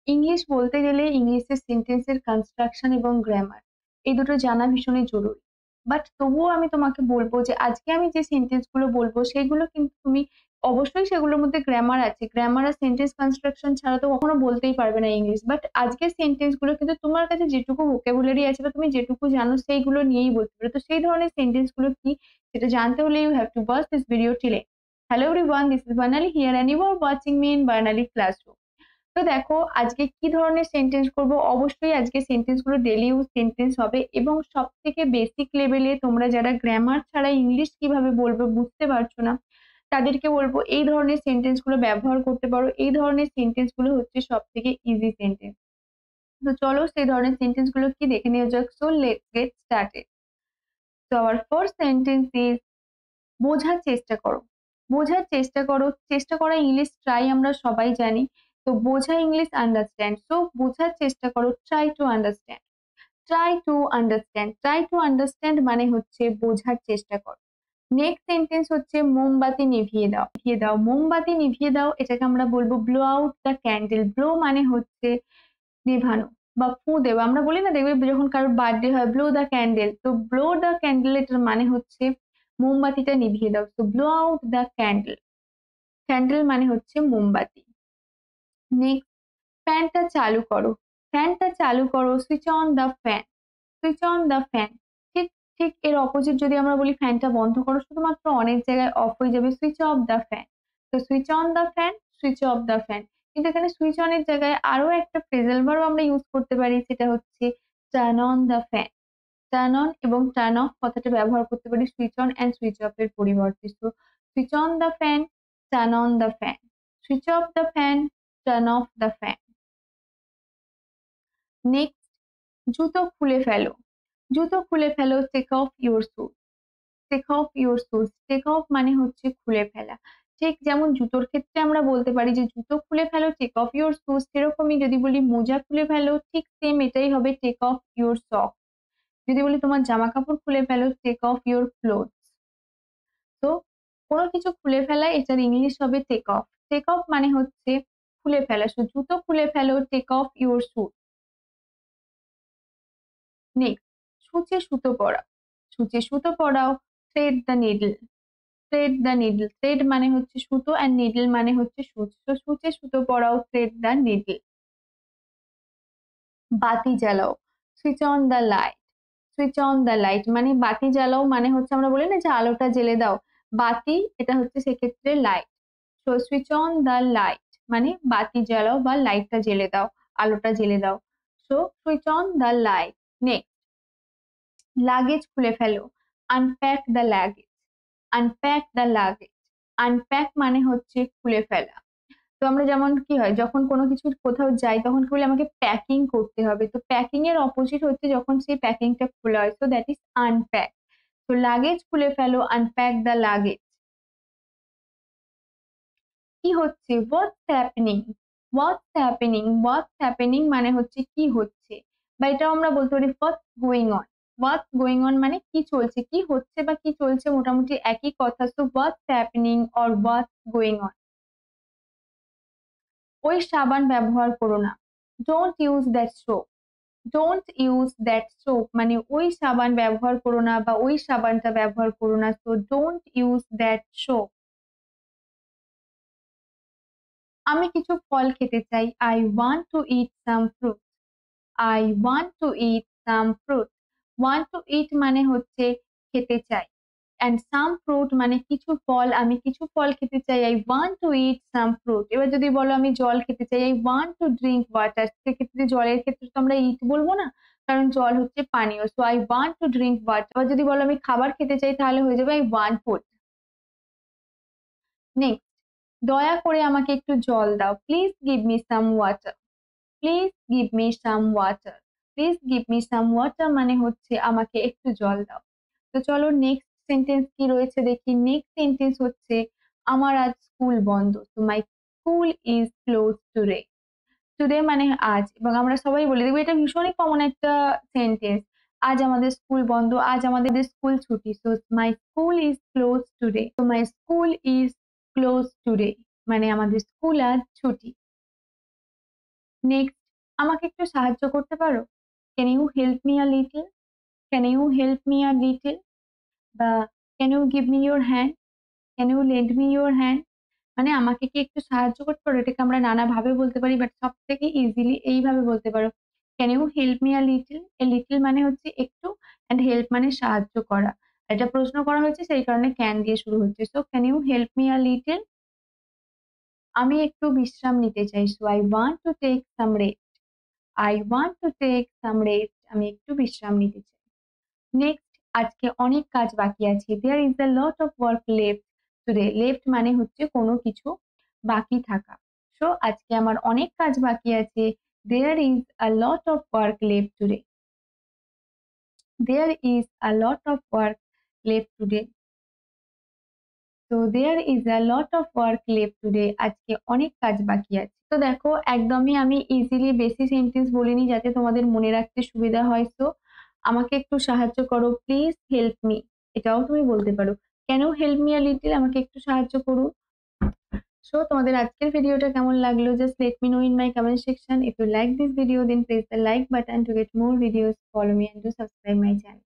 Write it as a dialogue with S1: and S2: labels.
S1: English বলতে গেলে ইংলিশের সেন্টেন্সের কনস্ট্রাকশন এবং গ্রামার এই দুটো জানা ভীষণই জরুরি। বাট তবুও আমি তোমাকে বলবো যে আজকে আমি যে সেন্টেন্স গুলো বলবো সেগুলো কিন্তু তুমি অবশ্যই সেগুলোর মধ্যে গ্রামার আছে, গ্রামার আর সেন্টেন্স কনস্ট্রাকশন ছাড়া তো কখনো বলতেই পারবে না ইংলিশ। বাট আজকের সেন্টেন্স গুলো কিন্তু তোমার কাছে যেটুকু ভোকাবুলারি আছে বা তুমি যেটুকু জানো সেইগুলো নিয়েই বলতে পারো। তো সেই ধরনের সেন্টেন্স গুলো কি সেটা জানতে হলে you have to watch this video till end. Hello everyone, this is Barnali here and you are watching me in Barnali classroom. তো দেখো আজকে কি ধরনের সেন্টেন্স করব। অবশ্যই আজকে সেন্টেন্স গুলো ডেইলি ইউজ সেন্টেন্স হবে এবং সব থেকে বেসিক লেভেলে তোমরা যারা গ্রামার ছাড়া ইংলিশ কিভাবে বলবে বুঝতে পারছো না তাদেরকে বলবো এই ধরনের সেন্টেন্স গুলো ব্যবহার করতে পারো। এই ধরনের সেন্টেন্স গুলো হচ্ছে সব থেকে ইজি সেন্টেন্স। তো চলো সেই ধরনের সেন্টেন্স গুলো কি দেখে নেওয়া যাক। So let's get started. তো আওয়ার ফার্স্ট সেন্টেন্স ইজ বোঝার চেষ্টা করো। বোঝার চেষ্টা করো, চেষ্টা করা ইংলিশ ট্রাই আমরা সবাই জানি। তো বোঝা ইংলিশ আন্ডারস্ট্যান্ড। সো বোঝার চেষ্টা করো, try to understand. Try to understand, try to understand মানে হচ্ছে বোঝার চেষ্টা করো। নেক্সট সেন্টেন্স হচ্ছে মোমবাতি নিভিয়ে দাও। নিভিয়ে দাও, মোমবাতি নিভিয়ে দাও, এটাকে আমরা বলবো blow out the candle. Blow মানে হচ্ছে নেভানো বা ফু দেওয়া। আমরা বলি না, দেখবে যখন কারোর বার্থডে হয় ব্লো দ্য ক্যান্ডেল, তো ব্লো দ্য ক্যান্ডেল এটার মানে হচ্ছে মোমবাতিটা নিভিয়ে দাও। তো blow out the candle, candle মানে হচ্ছে মোমবাতি। নেক্সট, ফ্যানটা চালু করো। ফ্যানটা চালু করো, switch on the fan. Switch on the fan. ঠিক ঠিক এর অপোজিট যদি আমরা বলি ফ্যানটা বন্ধ করো, শুধুমাত্র অনেক জায়গায় অফ হয়ে যাবে, সুইচ অফ দ্য ফ্যান। তো switch on the fan, switch off the fan. কিন্তু এখানে সুইচ অনের জায়গায় আরো একটা ফ্রেজাল ভার্ব আমরা ইউজ করতে পারি, সেটা হচ্ছে turn on the fan. Turn on এবং টার্ন অফ কথাটা ব্যবহার করতে পারি switch on and switch off এর পরিবর্তে। তো switch on the fan, turn on the fan. Switch off the fan, turn off the fan. Next, জুতো খুলে ফেলো। জুতো খুলে ফেলো, take off your shoes. Take off your shoes. Take off মানে হচ্ছে খুলে ফেলা। ঠিক যেমন জুতোর ক্ষেত্রে আমরা বলতে পারি যে জুতো খুলে ফেলো, টেক অফ ইউর শুজ, সেরকমই যদি বলি মোজা খুলে ফেলো, ঠিক সেম এটাই হবে টেক অফ ইউর সক। যদি বলি তোমার জামা কাপড় খুলে ফেলো, টেক অফ ইউর ক্লোথস। তো কোনো কিছু খুলে ফেলা এটার ইংলিশ হবে টেক অফ। টেক অফ মানে হচ্ছে খুলে ফেলা। সো জুতো খুলে ফেলো, take off your shoes. Next, সূচে সুতো পরাও। সূচে সুতো পরাও, thread the needle. Thread the needle. Thread মানে হচ্ছে সুতো আর নিডল মানে হচ্ছে সূচ। তো সূচে সুতো পরাও, থ্রেড দ্য নিডল। বাতি জ্বালাও, switch on the light. Switch on the light মানে বাতি জ্বালাও মানে হচ্ছে আমরা বলি না যে আলোটা জ্বেলে দাও, বাতি এটা হচ্ছে সেক্ষেত্রে লাইট। তো সুইচ অন দ্য লাইট মানে বাতি জ্বালাও বা লাইটটা জ্বেলে দাও, আলোটা জ্বেলে দাও। So switch on the light. Next, luggage খুলে ফেলো, unpack the luggage. Unpack the luggage. Unpack মানে হচ্ছে খুলে ফেলা। তো আমরা যেমন কি হয় যখন কোনো কিছু কোথাও যাই তখন কি বলি আমাকে প্যাকিং করতে হবে। তো প্যাকিং এর অপোজিট হচ্ছে যখন সেই প্যাকিংটা খোলা হয়। So that is unpack. তো লাগেজ খুলে ফেলো, আনপ্যাক দ্য লাগেজ। কি হচ্ছে, what's happening. What's happening. What's happening মানে হচ্ছে কি হচ্ছে, বা এটাও আমরা বলতে পারি what's going on. What's going on মানে কি চলছে, কি হচ্ছে বা কি চলছে মোটামুটি একই কথা। So what's happening or what's going on. ওই সাবান ব্যবহার করো না, don't use that soap. Don't use that soap মানে ওই সাবান ব্যবহার করো না বা ওই সাবানটা ব্যবহার করো না। So don't use that soap. আমি কিছু ফল খেতে চাই, I want to eat some fruit. I want to eat some fruit. Want to eat মানে হচ্ছে খেতে চাই, অ্যান্ড সাম ফ্রুট মানে কিছু ফল, আমি কিছু ফল খেতে চাই, I want to eat some fruit. এবার যদি বলো আমি জল খেতে চাই, I want to drink water, সেক্ষেত্রে জলের ক্ষেত্রে তো আমরা ইট বলবো না, কারণ জল হচ্ছে পানীয়। So I want to drink water. এবার যদি বলো আমি খাবার খেতে চাই তাহলে হয়ে যাবে আই ওয়ান্ট ফুড। নেক্সট, দয়া করে আমাকে একটু জল দাও, please give me some water. Please give me some water. Please give me some water মানে হচ্ছে আমাকে একটু জল দাও। তো চলো নেক্সট সেন্টেন্স কি রয়েছে দেখি। নেক্সট সেন্টেন্স হচ্ছে আমার আজ স্কুল বন্ধ। তো my school is close today. Today মানে আজ, এবং আমরা সবাই বলি, দেখবে এটা ভীষণই কমন একটা সেন্টেন্স। আজ আমাদের স্কুল বন্ধ, আজ আমাদের স্কুল ছুটি। So my school is close today. তো my school is close today মানে আমাদের স্কুল আজ ছুটি। নেক্সট, আমাকে একটু সাহায্য করতে পারো? Can you help me a little? Can you help me a little? বা can you give me your hand? Can you lend me your hand? মানে আমাকে কি একটু সাহায্য করতে পারো? এটাকে আমরা নানাভাবে বলতে পারি, বাট সবথেকে ইজিলি এইভাবে বলতে পারো। Can you help me a little? A little মানে হচ্ছে একটু, অ্যান্ড হেল্প মানে সাহায্য করা। এটা প্রশ্ন করা হয়েছে সেই কারণে ক্যান দিয়ে শুরু হচ্ছে। So can you help me a little? আমি একটু বিশ্রাম নিতে চাই। So I want to take some rest. I want to take some rest. আমি একটু বিশ্রাম নিতে চাই। নেক্সট, আজকে অনেক কাজ বাকি আছে। There is a lot of work left today. Left মানে হচ্ছে কোনো কিছু বাকি থাকা। সো আজকে আমার অনেক কাজ বাকি আছে। There is a lot of work left today. There is a lot of work left today. তো there is a lot of work left today. আজকে অনেক কাজ বাকি আছে। তো দেখো, একদমই আমি ইজিলি বেশি সেন্টেন্স বলিনি যাতে তোমাদের মনে রাখতে সুবিধা হয়। সো আমাকে একটু সাহায্য করো, প্লিজ হেল্প মি, এটাও তুমি বলতে পারো। Can you help me a little? আমাকে একটু সাহায্য করুন। সো তোমাদের আজকের ভিডিওটা কেমন লাগলো? Just let me know in my comment section. If you like this video, then press the like button to get more videos. Follow me and do subscribe my channel.